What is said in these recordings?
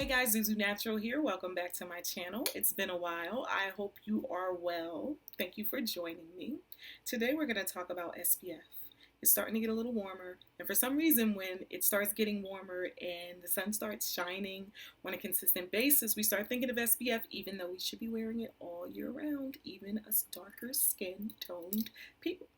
Hey guys, Zuzunatural here. Welcome back to my channel. It's been a while. I hope you are well. Thank you for joining me. Today we're going to talk about SPF. It's starting to get a little warmer, and for some reason when it starts getting warmer and the sun starts shining on a consistent basis, we start thinking of SPF even though we should be wearing it all year round, even us darker skin toned people.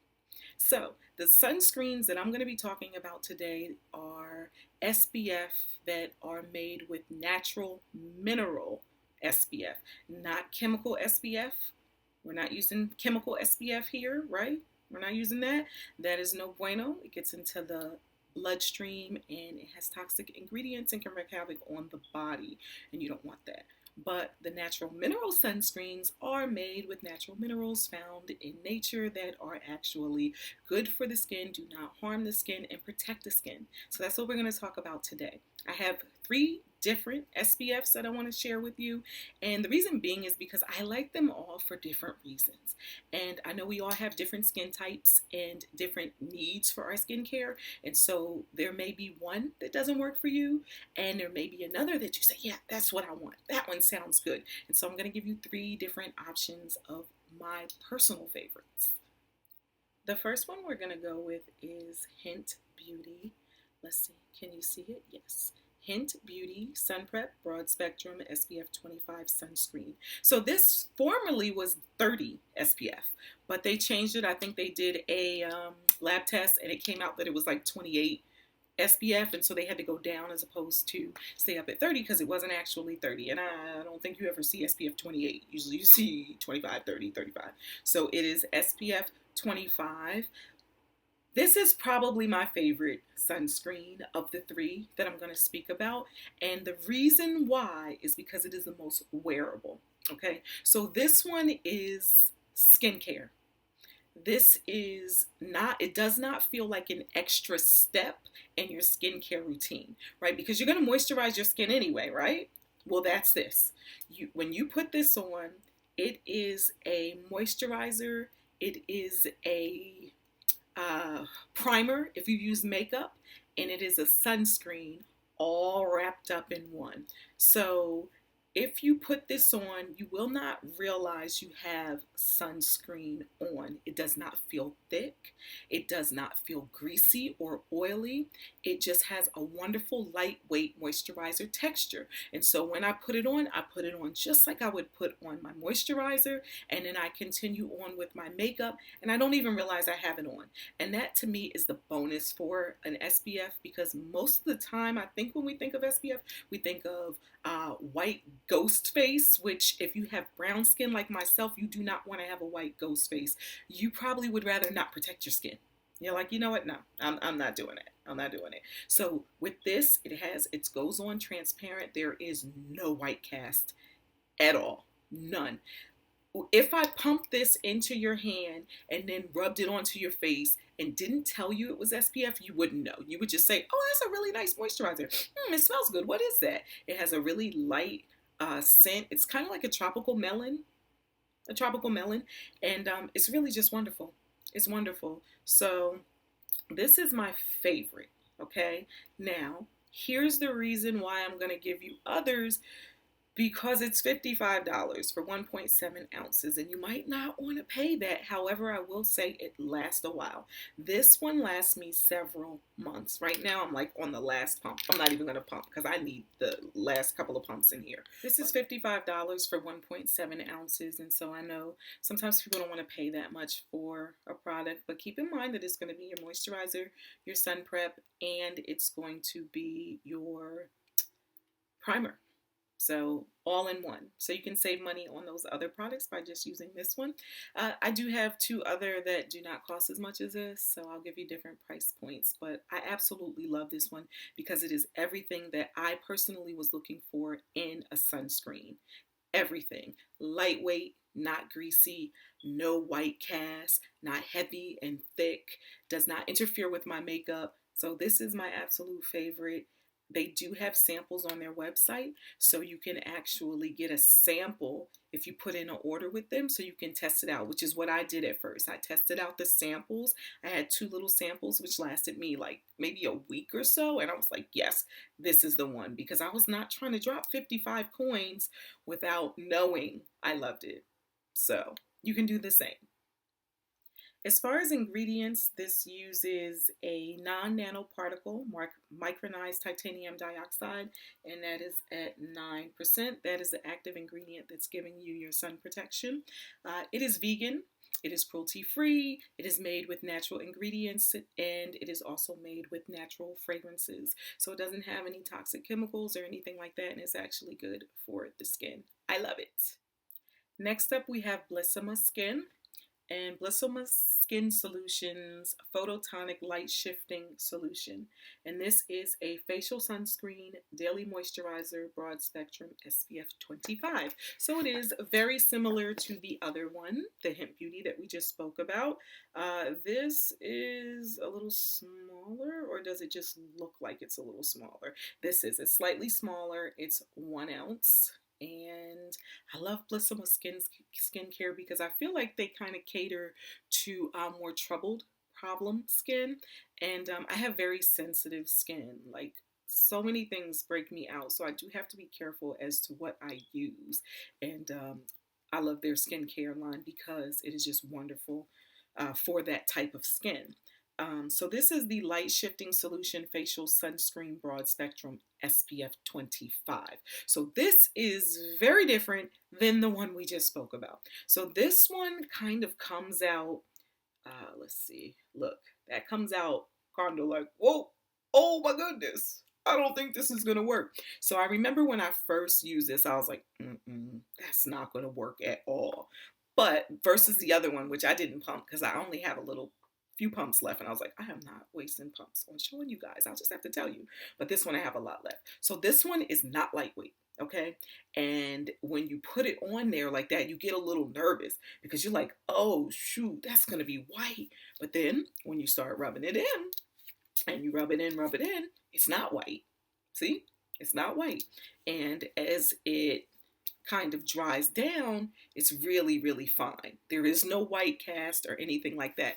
So the sunscreens that I'm going to be talking about today are SPF that are made with natural mineral SPF, not chemical SPF. We're not using chemical SPF here, right? We're not using that. That is no bueno. It gets into the bloodstream and it has toxic ingredients and can wreak havoc on the body, and you don't want that. But the natural mineral sunscreens are made with natural minerals found in nature that are actually good for the skin, do not harm the skin, and protect the skin. So that's what we're going to talk about today. I have 3 different SPFs that I want to share with you, and the reason being is because I like them all for different reasons. And I know we all have different skin types and different needs for our skincare, and so there may be one that doesn't work for you, and there may be another that you say, yeah, that's what I want. That one sounds good. And so I'm going to give you 3 different options of my personal favorites. The first one we're going to go with is Hynt Beauty. Let's see, can you see it? Yes. Hynt Beauty Sun Prep Broad Spectrum SPF 25 Sunscreen. So this formerly was 30 SPF, but they changed it. I think they did a lab test and it came out that it was like 28 SPF, and so they had to go down as opposed to stay up at 30 because it wasn't actually 30. And I don't think you ever see SPF 28. Usually you see 25, 30, 35. So it is SPF 25. This is probably my favorite sunscreen of the 3 that I'm going to speak about, and the reason why is because it is the most wearable. Okay, so this one is skincare. This is not, it does not feel like an extra step in your skincare routine, right? Because you're going to moisturize your skin anyway, right? Well, that's this. When you put this on, it is a moisturizer, it is a primer if you use makeup, and it is a sunscreen all wrapped up in one. So if you put this on, you will not realize you have sunscreen on. It does not feel thick. It does not feel greasy or oily. It just has a wonderful lightweight moisturizer texture. And so when I put it on just like I would put on my moisturizer, and then I continue on with my makeup, and I don't even realize I have it on. And that to me is the bonus for an SPF, because most of the time I think when we think of SPF, we think of white ghost face, which if you have brown skin like myself, you do not want to have a white ghost face. You probably would rather not protect your skin. You're like, you know what? No, I'm not doing it. I'm not doing it. So with this, it goes on transparent. There is no white cast at all. None. If I pumped this into your hand and then rubbed it onto your face and didn't tell you it was SPF, you wouldn't know. You would just say, oh, that's a really nice moisturizer. It smells good. What is that? It has a really light scent. It's kind of like a tropical melon, and it's really just wonderful. It's wonderful. So this is my favorite. Okay, now here's the reason why I'm going to give you others, because it's $55 for 1.7 ounces, and you might not want to pay that. However, I will say it lasts a while. This one lasts me several months. Right now, I'm like on the last pump. I'm not even going to pump because I need the last couple of pumps in here. This is $55 for 1.7 ounces, and so I know sometimes people don't want to pay that much for a product, but keep in mind that it's going to be your moisturizer, your sun prep, and it's going to be your primer. So all in one. So you can save money on those other products by just using this one. I do have 2 other that do not cost as much as this, so I'll give you different price points. But I absolutely love this one because it is everything that I personally was looking for in a sunscreen. Everything. Lightweight, not greasy, no white cast, not heavy and thick, does not interfere with my makeup. So this is my absolute favorite. They do have samples on their website, so you can actually get a sample if you put in an order with them, so you can test it out, which is what I did at first. I tested out the samples. I had 2 little samples, which lasted me like maybe a week or so, and I was like, yes, this is the one, because I was not trying to drop 55 coins without knowing I loved it. So you can do the same. As far as ingredients, this uses a non-nanoparticle micronized titanium dioxide, and that is at 9%. That is the active ingredient that's giving you your sun protection. It is vegan. It is cruelty-free. It is made with natural ingredients, and it is also made with natural fragrances. So it doesn't have any toxic chemicals or anything like that, and it's actually good for the skin. I love it. Next up, we have bLISSOMA Skin. And bLISSOMA Skin Solutions Photonic Light Shifting Solution. And this is a facial sunscreen, daily moisturizer, broad spectrum, SPF 25. So it is very similar to the other one, the Hynt Beauty that we just spoke about. This is a little smaller, or does it just look like it's a little smaller? It's slightly smaller. It's 1 ounce. And I love bLISSOMA skincare because I feel like they kind of cater to more troubled problem skin. And I have very sensitive skin. Like, so many things break me out. So I do have to be careful as to what I use. And I love their skincare line because it is just wonderful for that type of skin. So this is the Light Shifting Solution Facial Sunscreen Broad Spectrum SPF 25. So this is very different than the one we just spoke about. So this one kind of comes out, let's see, look, that comes out kind of like, whoa, oh my goodness, I don't think this is going to work. So I remember when I first used this, I was like, that's not going to work at all. But versus the other one, which I didn't pump because I only have a few pumps left, and I was like, I am not wasting pumps on showing you guys. I'll just have to tell you. But this one I have a lot left. So this one is not lightweight, okay? And when you put it on there like that, you get a little nervous because you're like, oh shoot, that's gonna be white. But then when you start rubbing it in, and you rub it in, it's not white. See? It's not white. And as it kind of dries down, it's really, really fine. There is no white cast or anything like that.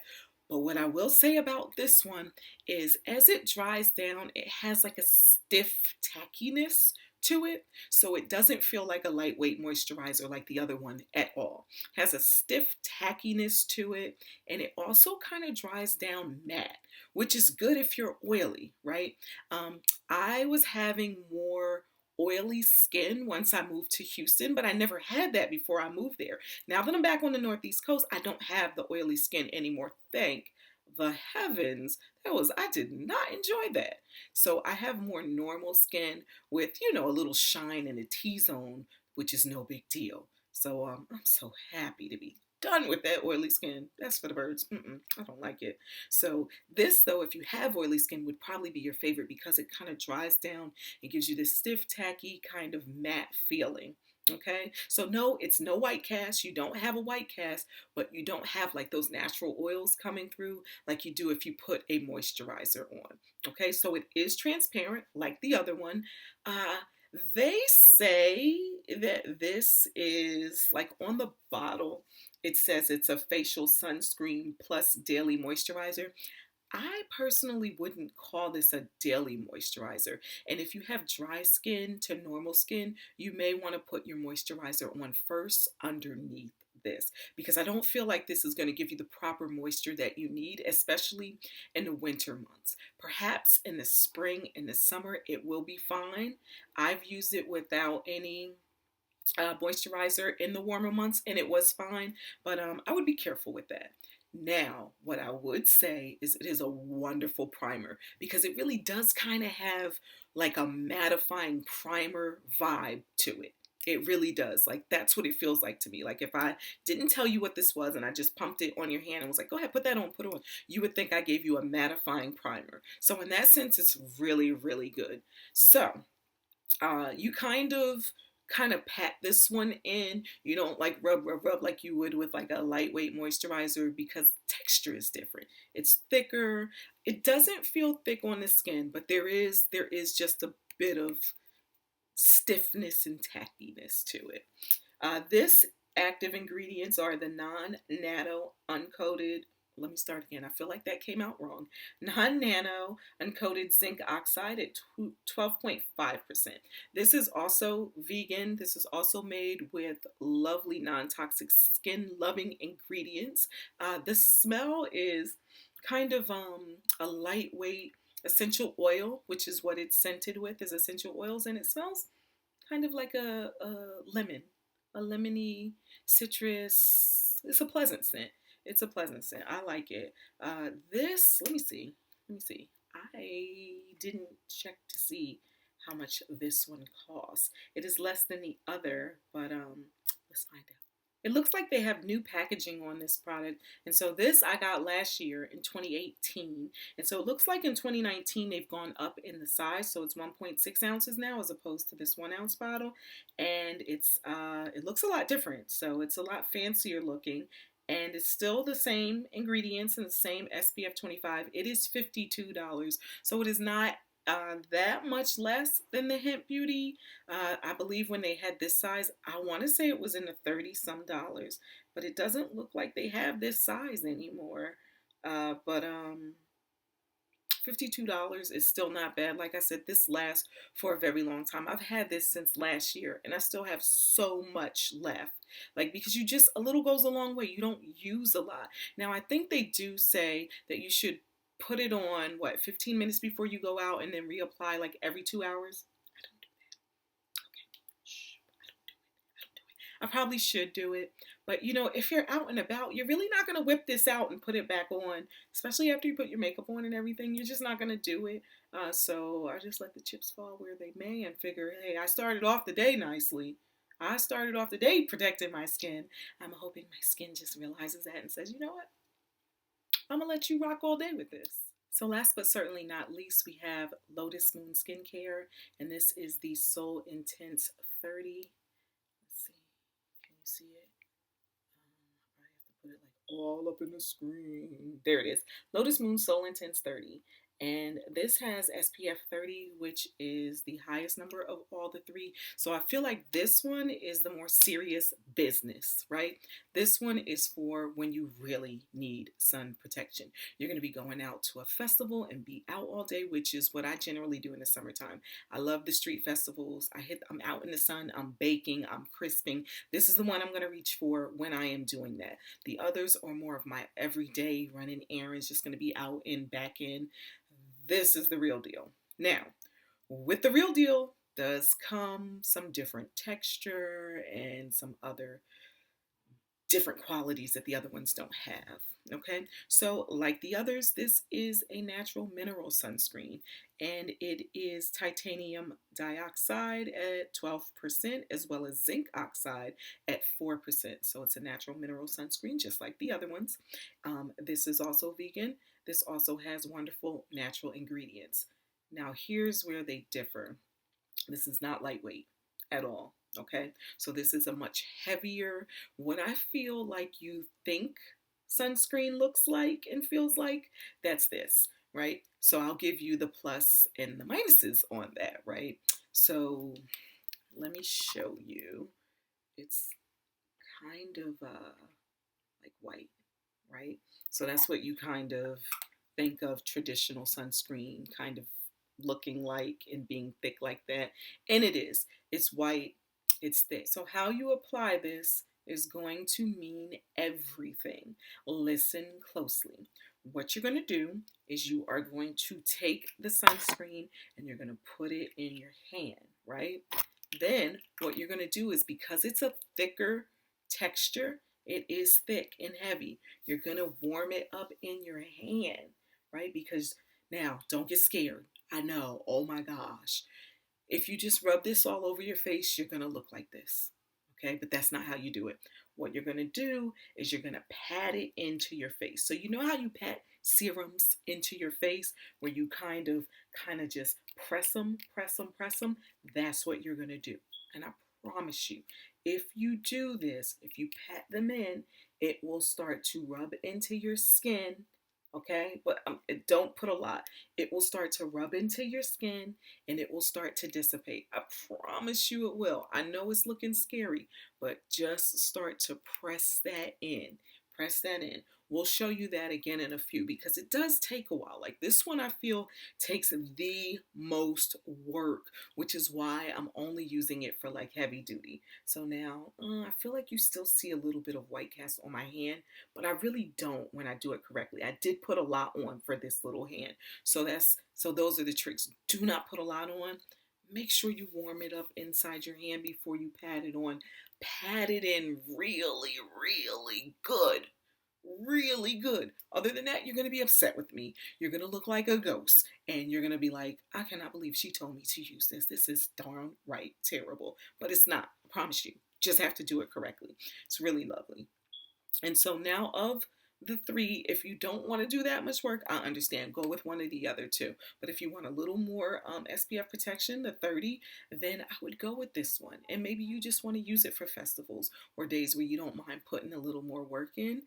But what I will say about this one is as it dries down, it has like a stiff tackiness to it. So it doesn't feel like a lightweight moisturizer like the other one at all. It has a stiff tackiness to it. And it also kind of dries down matte, which is good if you're oily, right? I was having more oily skin once I moved to Houston, but I never had that before I moved there. Now that I'm back on the Northeast coast, I don't have the oily skin anymore. Thank the heavens. I did not enjoy that. So I have more normal skin with, a little shine in the T-zone, which is no big deal. So I'm so happy to be done with that oily skin. That's for the birds. I don't like it. So this, though, if you have oily skin, would probably be your favorite because it kind of dries down and gives you this stiff, tacky kind of matte feeling. Okay, so no, it's no white cast. You don't have a white cast, but you don't have like those natural oils coming through like you do if you put a moisturizer on. Okay, so it is transparent like the other one. They say that this is like on the bottle, it says it's a facial sunscreen plus daily moisturizer. I personally wouldn't call this a daily moisturizer. And if you have dry skin to normal skin, you may want to put your moisturizer on first underneath this because I don't feel like this is going to give you the proper moisture that you need, especially in the winter months. Perhaps in the spring and the summer, it will be fine. I've used it without any moisturizer in the warmer months and it was fine, but I would be careful with that. Now, what I would say is it is a wonderful primer because it really does kind of have like a mattifying primer vibe to it. It really does. Like, that's what it feels like to me. Like, if I didn't tell you what this was and I just pumped it on your hand and was like, go ahead, put that on, put it on, you would think I gave you a mattifying primer. So in that sense, it's really, really good. So you kind of kind of pat this one in. You don't like rub, rub, rub like you would with like a lightweight moisturizer because texture is different. It's thicker. It doesn't feel thick on the skin, but there is just a bit of stiffness and tackiness to it. This active ingredients are the non-nano uncoated. Let me start again. I feel like that came out wrong. Non-nano uncoated zinc oxide at 12.5%. This is also vegan. This is also made with lovely non-toxic skin-loving ingredients. The smell is kind of a lightweight essential oil, which is what it's scented with, is essential oils, and it smells kind of like a lemon, a lemony citrus. It's a pleasant scent. It's a pleasant scent. I like it. This, let me see. Let me see. I didn't check to see how much this one costs. It is less than the other, but let's find out. It looks like they have new packaging on this product. And so this I got last year in 2018. And so it looks like in 2019 they've gone up in the size. So it's 1.6 ounces now as opposed to this 1 ounce bottle. And it looks a lot different. So it's a lot fancier looking. And it's still the same ingredients and the same SPF 25. It is $52. So it is not that much less than the Hynt Beauty. I believe when they had this size, I want to say it was in the 30 some dollars, but it doesn't look like they have this size anymore. But $52 is still not bad. Like I said, this lasts for a very long time. I've had this since last year and I still have so much left. Like, because you just, a little goes a long way. You don't use a lot. Now, I think they do say that you should put it on, 15 minutes before you go out and then reapply like every 2 hours. I don't do that. Okay. Shh. I don't do it. I probably should do it. But, you know, if you're out and about, you're really not going to whip this out and put it back on, especially after you put your makeup on and everything. You're just not going to do it. So I just let the chips fall where they may and figure, hey, I started off the day nicely. I started off the day protecting my skin. I'm hoping my skin just realizes that and says, you know what? I'm going to let you rock all day with this. So last but certainly not least, we have Lotus Moon Skincare. And this is the Soul Intense 30. Let's see. Can you see it? I have to put it like all up in the screen. There it is. Lotus Moon Soul Intense 30. And this has SPF 30, which is the highest number of all the three. So I feel like this one is the more serious business, right? This one is for when you really need sun protection. You're going to be going out to a festival and be out all day, which is what I generally do in the summertime. I love the street festivals. I'm out in the sun. I'm baking. I'm crisping. This is the one I'm going to reach for when I am doing that. The others are more of my everyday running errands, just going to be out and back in. This is the real deal. Now, with the real deal does come some different texture and some other different qualities that the other ones don't have. Okay, so like the others, this is a natural mineral sunscreen, and it is titanium dioxide at 12%, as well as zinc oxide at 4%. So it's a natural mineral sunscreen, just like the other ones. This is also vegan. This also has wonderful natural ingredients. Now, here's where they differ. This is not lightweight at all. Okay, so this is a much heavier, what I feel like you think sunscreen looks like and feels like, that's this, right? So I'll give you the plus and the minuses on that, right? So let me show you. It's kind of like white, right? So that's what you kind of think of traditional sunscreen kind of looking like and being thick like that. And it is. It's white. It's thick. So how you apply this is going to mean everything. Listen closely. What you're going to do is you are going to take the sunscreen and you're going to put it in your hand, right? Then what you're going to do is, because it's a thicker texture, it is thick and heavy, you're going to warm it up in your hand, right? Because now, don't get scared. I know, oh my gosh. If you just rub this all over your face, you're going to look like this, okay? But that's not how you do it. What you're going to do is you're going to pat it into your face. So you know how you pat serums into your face, where you kind of just press them? That's what you're going to do. And I promise you, if you do this, if you pat them in, it will start to rub into your skin. Okay, but don't put a lot. It will start to rub into your skin and it will start to dissipate. I promise you it will. I know it's looking scary, but just start to press that in. Press that in. We'll show you that again in a few because it does take a while. Like this one, I feel takes the most work, which is why I'm only using it for like heavy duty. So now I feel like you still see a little bit of white cast on my hand, but I really don't when I do it correctly. I did put a lot on for this little hand. So those are the tricks. Do not put a lot on. Make sure you warm it up inside your hand before you pat it on. Pat it in really, really good. Really good. Other than that, you're going to be upset with me. You're going to look like a ghost. And you're going to be like, I cannot believe she told me to use this. This is darn right terrible. But it's not. I promise you. Just have to do it correctly. It's really lovely. And so now of the three, if you don't want to do that much work, I understand. Go with one of the other two. But if you want a little more SPF protection, the 30, then I would go with this one. And maybe you just want to use it for festivals or days where you don't mind putting a little more work in.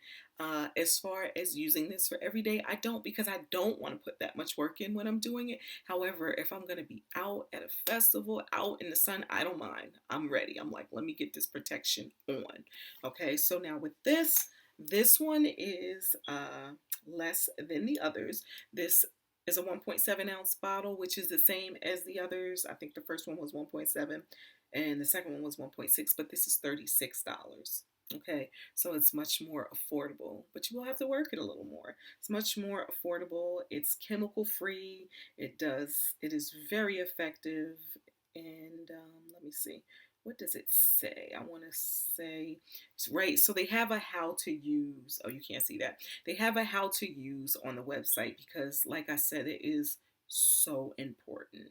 As far as using this for every day, I don't, because I don't want to put that much work in when I'm doing it. However, if I'm going to be out at a festival, out in the sun, I don't mind. I'm ready. I'm like, let me get this protection on. Okay, so now with this one is less than the others. This is a 1.7 ounce bottle, which is the same as the others. I think the first one was 1.7 and the second one was 1.6, but this is $36. Okay, so it's much more affordable, but you will have to work it a little more. It's much more affordable. It's chemical free. It is very effective. And let me see. What does it say? I want to say, right. So they have a how to use. Oh, you can't see that. They have a how to use on the website because, like I said, it is so important.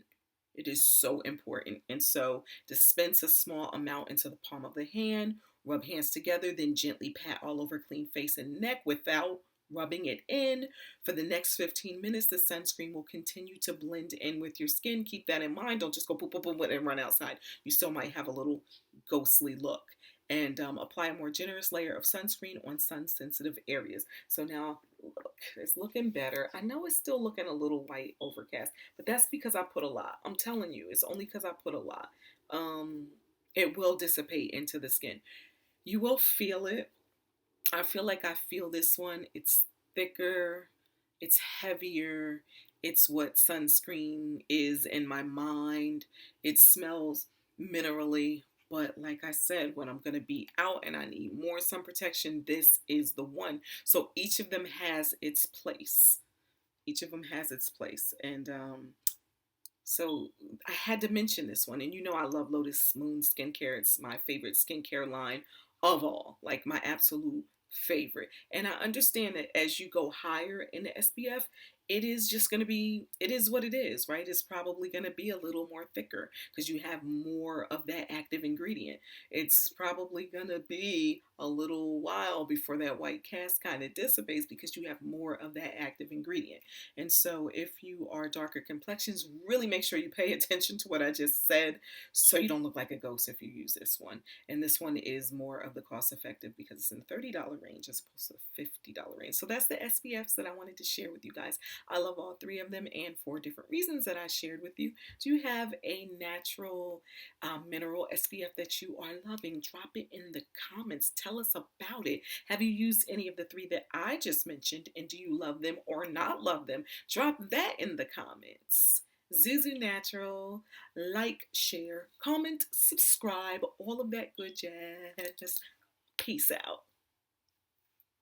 It is so important. And so dispense a small amount into the palm of the hand, rub hands together, then gently pat all over clean face and neck without rubbing it in. For the next 15 minutes, the sunscreen will continue to blend in with your skin. Keep that in mind. Don't just go boom, boom, boom, and run outside. You still might have a little ghostly look. And apply a more generous layer of sunscreen on sun-sensitive areas. So now, look, it's looking better. I know it's still looking a little white overcast, but that's because I put a lot. I'm telling you, it's only because I put a lot. It will dissipate into the skin. You will feel it. I feel like I feel this one. It's thicker, it's heavier, it's what sunscreen is in my mind. It smells minerally, but like I said, when I'm going to be out and I need more sun protection, this is the one. So each of them has its place. Each of them has its place. And so I had to mention this one. And you know I love Lotus Moon Skincare. It's my favorite skincare line of all, like my absolute favorite. And I understand that as you go higher in the SPF, it is just going to be, it is what it is, right? It's probably going to be a little more thicker because you have more of that active ingredient. It's probably going to be a little while before that white cast kind of dissipates because you have more of that active ingredient. And so if you are darker complexions, really make sure you pay attention to what I just said so you don't look like a ghost if you use this one. And this one is more of the cost effective because it's in the $30 range as opposed to the $50 range. So that's the SPFs that I wanted to share with you guys. I love all three of them and for different reasons that I shared with you. Do you have a natural mineral SPF that you are loving? Drop it in the comments. Tell us about it. Have you used any of the three that I just mentioned, and do you love them or not love them? Drop that in the comments. Zuzunatural, like, share, comment, subscribe, all of that good jazz. Peace out.